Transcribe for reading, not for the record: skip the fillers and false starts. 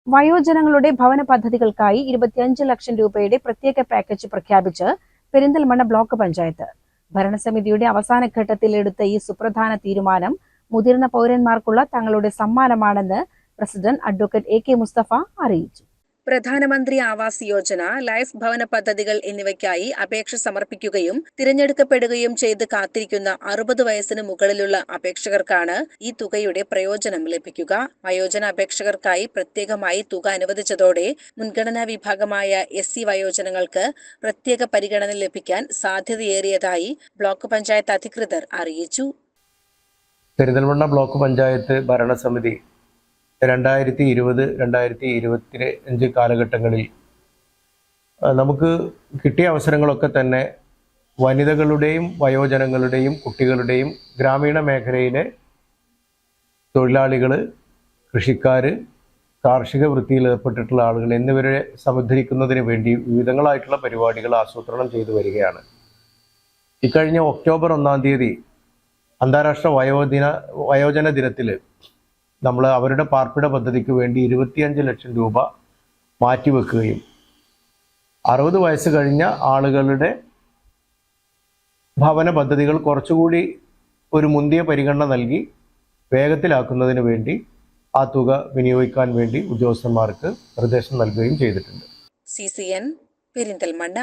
വയോജനങ്ങളുടെ ഭവന പദ്ധതികൾക്കായി 25 ലക്ഷം രൂപയുടെ പ്രത്യേക പാക്കേജ് പ്രഖ്യാപിച്ച് പെരിന്തൽമണ്ണ ബ്ലോക്ക് പഞ്ചായത്ത്. ഭരണസമിതിയുടെ അവസാന ഘട്ടത്തിൽ എടുത്ത ഈ സുപ്രധാന തീരുമാനം മുതിർന്ന പൗരന്മാർക്കുള്ള തങ്ങളുടെ സമ്മാനമാണെന്ന് പ്രസിഡന്റ് അഡ്വക്കേറ്റ് AK മുസ്തഫ അറിയിച്ചു. പ്രധാനമന്ത്രി ആവാസ് യോജന, ലൈഫ് ഭവന പദ്ധതികൾ എന്നിവയ്ക്കായി അപേക്ഷ സമർപ്പിക്കുകയും തിരഞ്ഞെടുക്കപ്പെടുകയും ചെയ്ത് കാത്തിരിക്കുന്ന 60 വയസ്സിന് മുകളിലുള്ള അപേക്ഷകർക്കാണ് ഈ തുകയുടെ പ്രയോജനം ലഭിക്കുക. വയോജന അപേക്ഷകർക്കായി പ്രത്യേകമായി തുക അനുവദിച്ചതോടെ മുൻഗണനാ വിഭാഗമായ SC വയോജനങ്ങൾക്ക് പ്രത്യേക പരിഗണന ലഭിക്കാൻ സാധ്യതയേറിയതായി ബ്ലോക്ക് പഞ്ചായത്ത് അധികൃതർ അറിയിച്ചു. പെരിന്തൽമണ്ണ ബ്ലോക്ക് പഞ്ചായത്ത് ഭരണസമിതി 2020-2025 കാലഘട്ടങ്ങളിൽ നമുക്ക് കിട്ടിയ അവസരങ്ങളൊക്കെ തന്നെ വനിതകളുടെയും വയോജനങ്ങളുടെയും കുട്ടികളുടെയും ഗ്രാമീണ മേഖലയിലെ തൊഴിലാളികൾ, കൃഷിക്കാർ, കാർഷിക വൃത്തിയിൽ ഏർപ്പെട്ടിട്ടുള്ള ആളുകൾ എന്നിവരെ സമുദ്ധരിക്കുന്നതിന് വേണ്ടി വിവിധങ്ങളായിട്ടുള്ള പരിപാടികൾ ആസൂത്രണം ചെയ്തു വരികയാണ്. ഇക്കഴിഞ്ഞ ഒക്ടോബർ 1-ാം തീയതി അന്താരാഷ്ട്ര വയോജന ദിനത്തിൽ നമ്മൾ അവരുടെ പാർപ്പിട പദ്ധതിക്ക് വേണ്ടി 25 ലക്ഷം രൂപ മാറ്റിവെക്കുകയും 60 വയസ്സ് കഴിഞ്ഞ ആളുകളുടെ ഭവന പദ്ധതികൾ കുറച്ചുകൂടി ഒരു മുന്തിയ പരിഗണന നൽകി വേഗത്തിലാക്കുന്നതിന് വേണ്ടി ആ തുക വിനിയോഗിക്കാൻ വേണ്ടി ഉദ്യോഗസ്ഥന്മാർക്ക് നിർദ്ദേശം നൽകുകയും ചെയ്തിട്ടുണ്ട്. CCN പെരിന്തൽമണ്ണ.